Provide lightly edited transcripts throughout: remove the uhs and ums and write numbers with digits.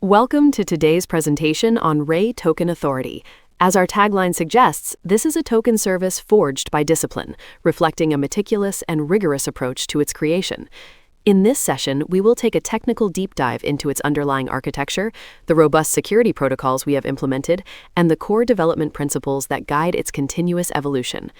Welcome to today's presentation on Ray Token Authority. As our tagline suggests, this is a token service forged by discipline, reflecting a meticulous and rigorous approach to its creation. In this session, we will take a technical deep dive into its underlying architecture, the robust security protocols we have implemented, and the core development principles that guide its continuous evolution.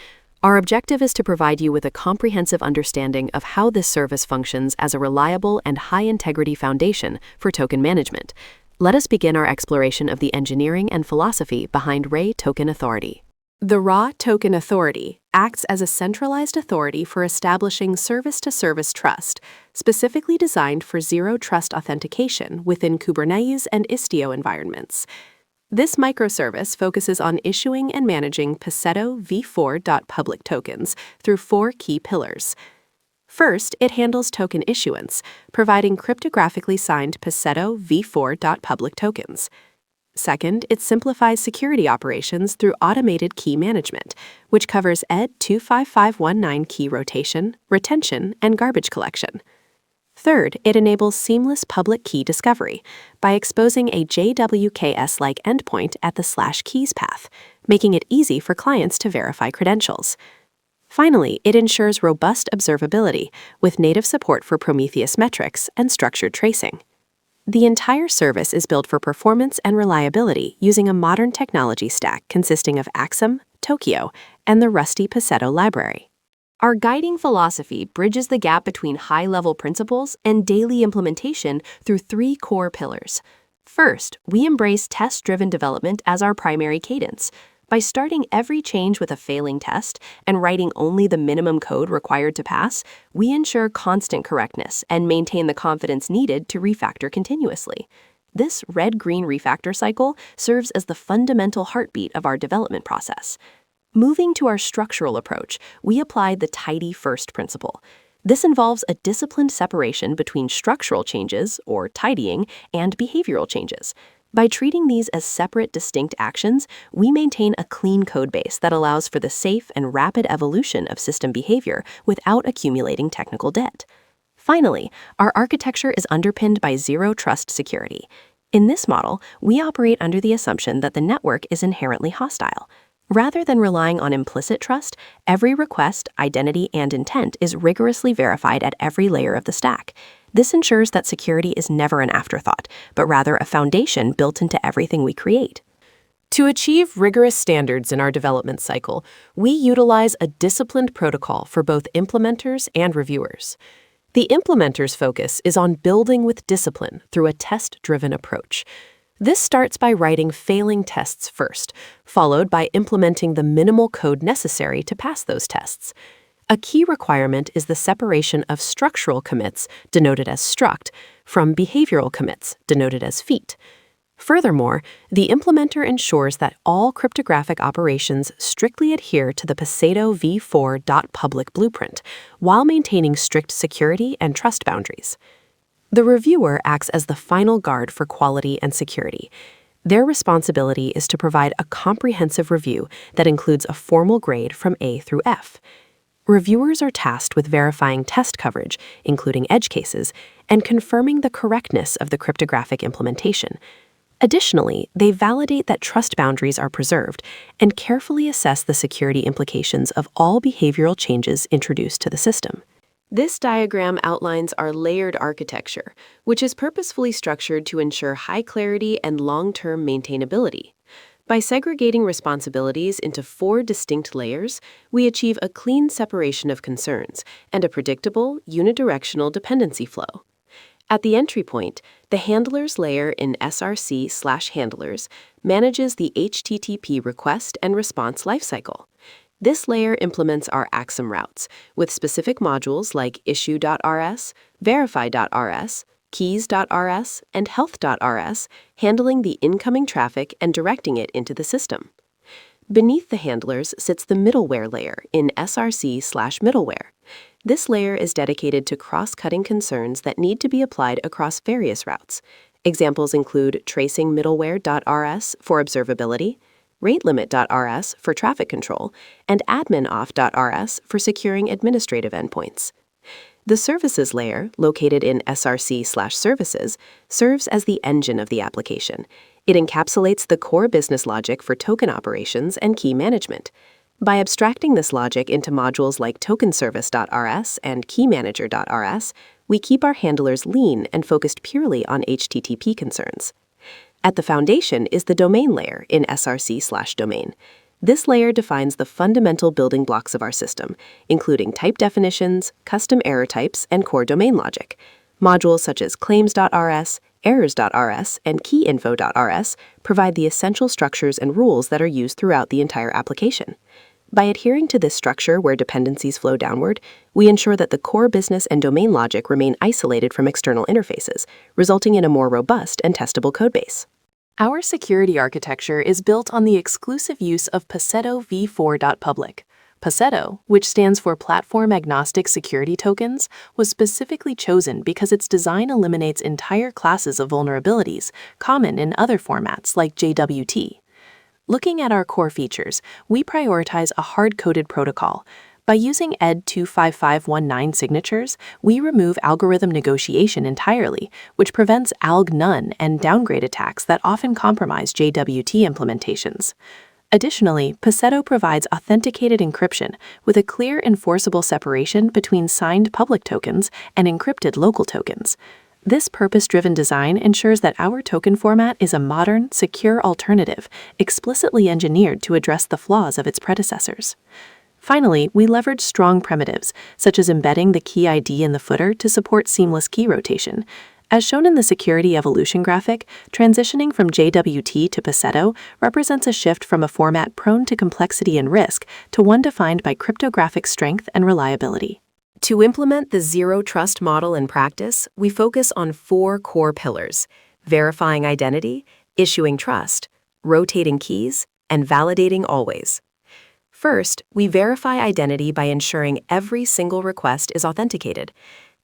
Our objective is to provide you with a comprehensive understanding of how this service functions as a reliable and high-integrity foundation for token management. Let us begin our exploration of the engineering and philosophy behind Ray Token Authority. The Ray Token Authority acts as a centralized authority for establishing service-to-service trust, specifically designed for zero-trust authentication within Kubernetes and Istio environments. This microservice focuses on issuing and managing Paceto v4.public tokens through four key pillars. First, it handles token issuance, providing cryptographically signed Paceto v4.public tokens. Second, it simplifies security operations through automated key management, which covers ED 25519 key rotation, retention, and garbage collection. Third, it enables seamless public key discovery by exposing a JWKS-like endpoint at the /keys path, making it easy for clients to verify credentials. Finally, it ensures robust observability with native support for Prometheus metrics and structured tracing. The entire service is built for performance and reliability using a modern technology stack consisting of Axum, Tokio, and the Rusty Paceto library. Our guiding philosophy bridges the gap between high-level principles and daily implementation through three core pillars. First, we embrace test-driven development as our primary cadence. By starting every change with a failing test and writing only the minimum code required to pass, we ensure constant correctness and maintain the confidence needed to refactor continuously. This red-green refactor cycle serves as the fundamental heartbeat of our development process. Moving to our structural approach, we apply the tidy first principle. This involves a disciplined separation between structural changes, or tidying, and behavioral changes. By treating these as separate, distinct actions, we maintain a clean code base that allows for the safe and rapid evolution of system behavior without accumulating technical debt. Finally, our architecture is underpinned by zero-trust security. In this model, we operate under the assumption that the network is inherently hostile. Rather than relying on implicit trust, every request, identity, and intent is rigorously verified at every layer of the stack. This ensures that security is never an afterthought, but rather a foundation built into everything we create. To achieve rigorous standards in our development cycle, we utilize a disciplined protocol for both implementers and reviewers. The implementer's focus is on building with discipline through a test-driven approach. This starts by writing failing tests first, followed by implementing the minimal code necessary to pass those tests. A key requirement is the separation of structural commits, denoted as struct, from behavioral commits, denoted as feat. Furthermore, the implementer ensures that all cryptographic operations strictly adhere to the Paceto v4.public blueprint, while maintaining strict security and trust boundaries. The reviewer acts as the final guard for quality and security. Their responsibility is to provide a comprehensive review that includes a formal grade from A through F. Reviewers are tasked with verifying test coverage, including edge cases, and confirming the correctness of the cryptographic implementation. Additionally, they validate that trust boundaries are preserved and carefully assess the security implications of all behavioral changes introduced to the system. This diagram outlines our layered architecture, which is purposefully structured to ensure high clarity and long-term maintainability. By segregating responsibilities into four distinct layers, we achieve a clean separation of concerns and a predictable, unidirectional dependency flow. At the entry point, the handlers layer in src/handlers manages the HTTP request and response lifecycle. This layer implements our Axum routes with specific modules like issue.rs, verify.rs, keys.rs, and health.rs, handling the incoming traffic and directing it into the system. Beneath the handlers sits the middleware layer in src/middleware. This layer is dedicated to cross-cutting concerns that need to be applied across various routes. Examples include tracing middleware.rs for observability, ratelimit.rs for traffic control, and adminoff.rs for securing administrative endpoints. The services layer, located in SRC/services, serves as the engine of the application. It encapsulates the core business logic for token operations and key management. By abstracting this logic into modules like tokenservice.rs and keymanager.rs, we keep our handlers lean and focused purely on HTTP concerns. At the foundation is the domain layer in SRC/domain. This layer defines the fundamental building blocks of our system, including type definitions, custom error types, and core domain logic. Modules such as claims.rs, errors.rs, and keyinfo.rs provide the essential structures and rules that are used throughout the entire application. By adhering to this structure where dependencies flow downward, we ensure that the core business and domain logic remain isolated from external interfaces, resulting in a more robust and testable codebase. Our security architecture is built on the exclusive use of Paceto v4.public. Paceto, which stands for Platform Agnostic Security Tokens, was specifically chosen because its design eliminates entire classes of vulnerabilities common in other formats like JWT. Looking at our core features, we prioritize a hard-coded protocol. By using ED 25519 signatures, we remove algorithm negotiation entirely, which prevents ALG-none and downgrade attacks that often compromise JWT implementations. Additionally, Paceto provides authenticated encryption with a clear enforceable separation between signed public tokens and encrypted local tokens. This purpose-driven design ensures that our token format is a modern, secure alternative, explicitly engineered to address the flaws of its predecessors. Finally, we leverage strong primitives, such as embedding the key ID in the footer to support seamless key rotation. As shown in the security evolution graphic, transitioning from JWT to Paceto represents a shift from a format prone to complexity and risk to one defined by cryptographic strength and reliability. To implement the Zero Trust model in practice, we focus on 4 core pillars: verifying identity, issuing trust, rotating keys, and validating always. First, we verify identity by ensuring every single request is authenticated.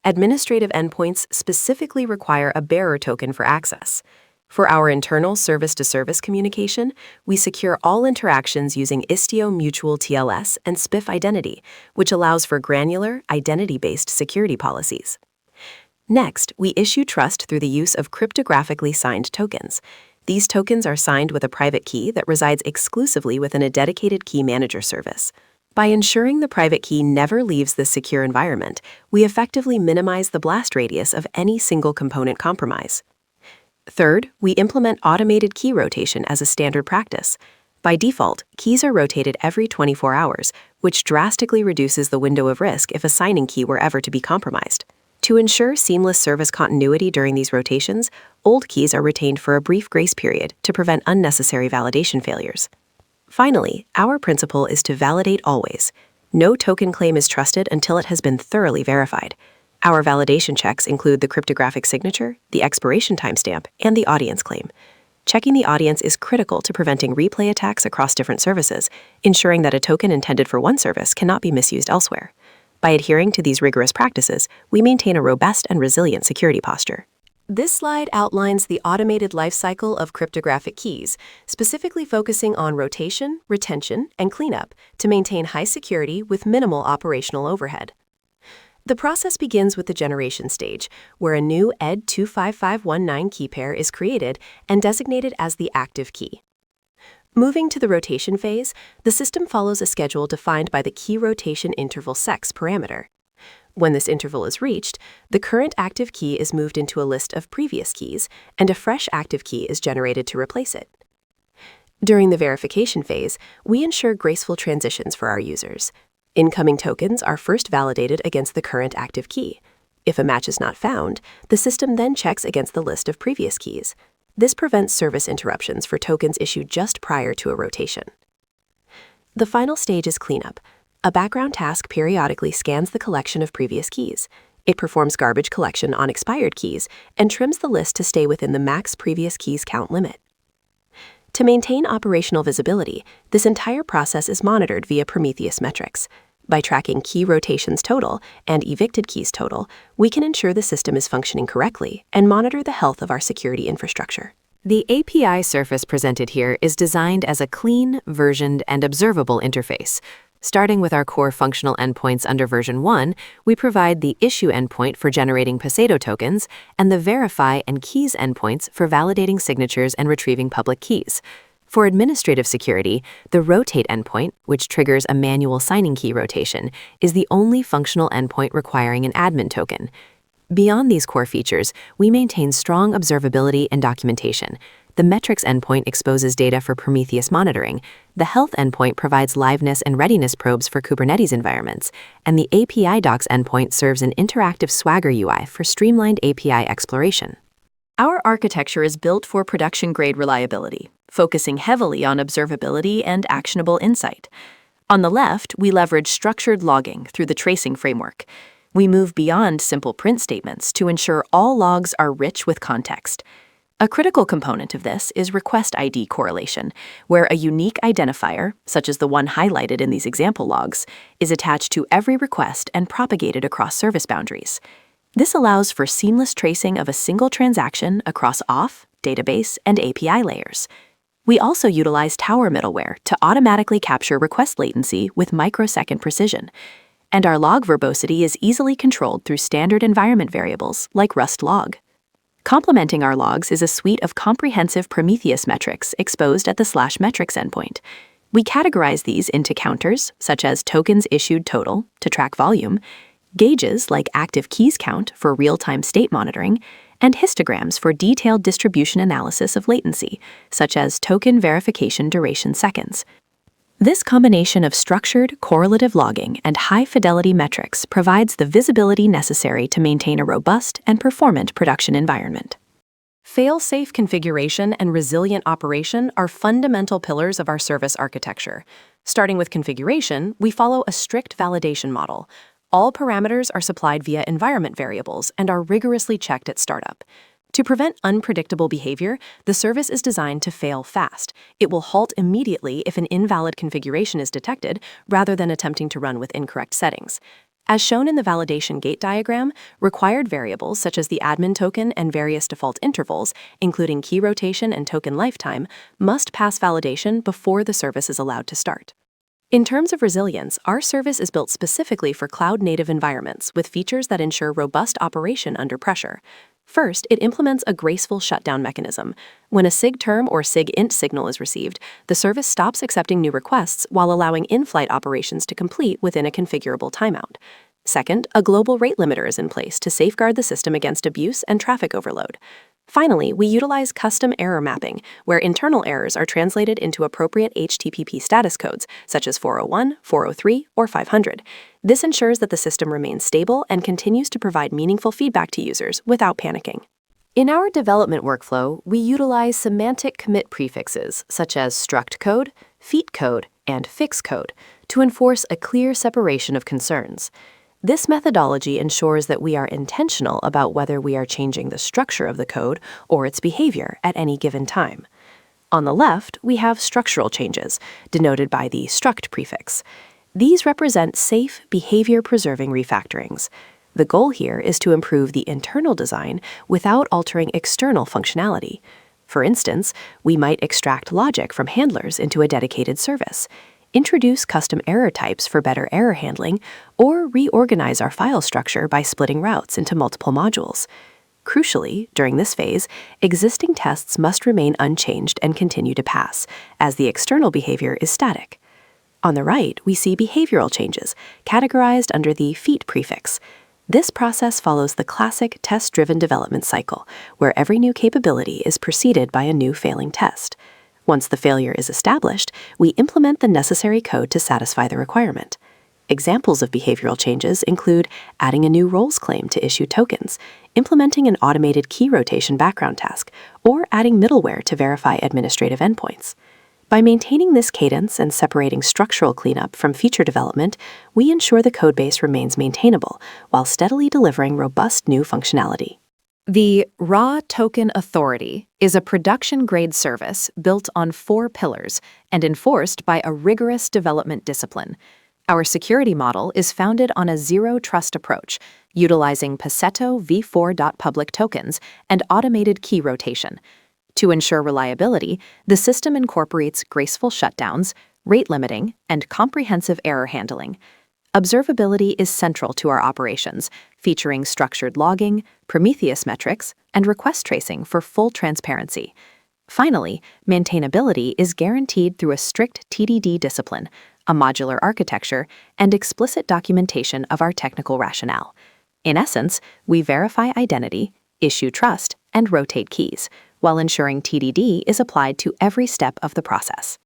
Administrative endpoints specifically require a bearer token for access. For our internal service-to-service communication, we secure all interactions using Istio Mutual TLS and SPIF Identity, which allows for granular, identity-based security policies. Next, we issue trust through the use of cryptographically signed tokens. These tokens are signed with a private key that resides exclusively within a dedicated key manager service. By ensuring the private key never leaves this secure environment, we effectively minimize the blast radius of any single component compromise. Third, we implement automated key rotation as a standard practice. By default, keys are rotated every 24 hours, which drastically reduces the window of risk if a signing key were ever to be compromised. To ensure seamless service continuity during these rotations, old keys are retained for a brief grace period to prevent unnecessary validation failures. Finally, our principle is to validate always. No token claim is trusted until it has been thoroughly verified. Our validation checks include the cryptographic signature, the expiration timestamp, and the audience claim. Checking the audience is critical to preventing replay attacks across different services, ensuring that a token intended for one service cannot be misused elsewhere. By adhering to these rigorous practices, we maintain a robust and resilient security posture. This slide outlines the automated lifecycle of cryptographic keys, specifically focusing on rotation, retention, and cleanup to maintain high security with minimal operational overhead. The process begins with the generation stage, where a new ED 25519 key pair is created and designated as the active key. Moving to the rotation phase, the system follows a schedule defined by the key rotation interval sex parameter. When this interval is reached, the current active key is moved into a list of previous keys, and a fresh active key is generated to replace it. During the verification phase, we ensure graceful transitions for our users. Incoming tokens are first validated against the current active key. If a match is not found, the system then checks against the list of previous keys. This prevents service interruptions for tokens issued just prior to a rotation. The final stage is cleanup. A background task periodically scans the collection of previous keys. It performs garbage collection on expired keys and trims the list to stay within the max previous keys count limit. To maintain operational visibility, this entire process is monitored via Prometheus metrics. By tracking key rotations total and evicted keys total, we can ensure the system is functioning correctly and monitor the health of our security infrastructure. The API surface presented here is designed as a clean, versioned, and observable interface. Starting with our core functional endpoints under version 1, we provide the issue endpoint for generating Pasado tokens and the verify and keys endpoints for validating signatures and retrieving public keys. For administrative security, the rotate endpoint, which triggers a manual signing key rotation, is the only functional endpoint requiring an admin token. Beyond these core features, we maintain strong observability and documentation. The metrics endpoint exposes data for Prometheus monitoring, the health endpoint provides liveness and readiness probes for Kubernetes environments, and the API docs endpoint serves an interactive Swagger UI for streamlined API exploration. Our architecture is built for production-grade reliability, focusing heavily on observability and actionable insight. On the left, we leverage structured logging through the tracing framework. We move beyond simple print statements to ensure all logs are rich with context. A critical component of this is request ID correlation, where a unique identifier, such as the one highlighted in these example logs, is attached to every request and propagated across service boundaries. This allows for seamless tracing of a single transaction across auth, database, and API layers. We also utilize Tower middleware to automatically capture request latency with microsecond precision. And our log verbosity is easily controlled through standard environment variables like Rust log. Complementing our logs is a suite of comprehensive Prometheus metrics exposed at the /metrics endpoint. We categorize these into counters, such as tokens issued total, to track volume, gauges like active keys count for real-time state monitoring, and histograms for detailed distribution analysis of latency, such as token verification duration seconds. This combination of structured, correlative logging and high-fidelity metrics provides the visibility necessary to maintain a robust and performant production environment. Fail-safe configuration and resilient operation are fundamental pillars of our service architecture. Starting with configuration, we follow a strict validation model. All parameters are supplied via environment variables and are rigorously checked at startup. To prevent unpredictable behavior, the service is designed to fail fast. It will halt immediately if an invalid configuration is detected, rather than attempting to run with incorrect settings. As shown in the validation gate diagram, required variables such as the admin token and various default intervals, including key rotation and token lifetime, must pass validation before the service is allowed to start. In terms of resilience, our service is built specifically for cloud-native environments with features that ensure robust operation under pressure. First, it implements a graceful shutdown mechanism. When a SIG-term or SIG-int signal is received, the service stops accepting new requests while allowing in-flight operations to complete within a configurable timeout. Second, a global rate limiter is in place to safeguard the system against abuse and traffic overload. Finally, we utilize custom error mapping, where internal errors are translated into appropriate HTTP status codes, such as 401, 403, or 500. This ensures that the system remains stable and continues to provide meaningful feedback to users without panicking. In our development workflow, we utilize semantic commit prefixes, such as struct code, feat code, and fix code, to enforce a clear separation of concerns. This methodology ensures that we are intentional about whether we are changing the structure of the code or its behavior at any given time. On the left, we have structural changes, denoted by the struct prefix. These represent safe, behavior-preserving refactorings. The goal here is to improve the internal design without altering external functionality. For instance, we might extract logic from handlers into a dedicated service, introduce custom error types for better error handling, or reorganize our file structure by splitting routes into multiple modules. Crucially, during this phase, existing tests must remain unchanged and continue to pass, as the external behavior is static. On the right, we see behavioral changes, categorized under the feat prefix. This process follows the classic test-driven development cycle, where every new capability is preceded by a new failing test. Once the failure is established, we implement the necessary code to satisfy the requirement. Examples of behavioral changes include adding a new roles claim to issue tokens, implementing an automated key rotation background task, or adding middleware to verify administrative endpoints. By maintaining this cadence and separating structural cleanup from feature development, we ensure the codebase remains maintainable while steadily delivering robust new functionality. The Raw Token Authority is a production-grade service built on 4 pillars and enforced by a rigorous development discipline. Our security model is founded on a zero-trust approach, utilizing Pasado v4.public tokens and automated key rotation. To ensure reliability, the system incorporates graceful shutdowns, rate limiting, and comprehensive error handling. Observability is central to our operations, featuring structured logging, Prometheus metrics, and request tracing for full transparency. Finally, maintainability is guaranteed through a strict TDD discipline, a modular architecture, and explicit documentation of our technical rationale. In essence, we verify identity, issue trust, and rotate keys, while ensuring TDD is applied to every step of the process.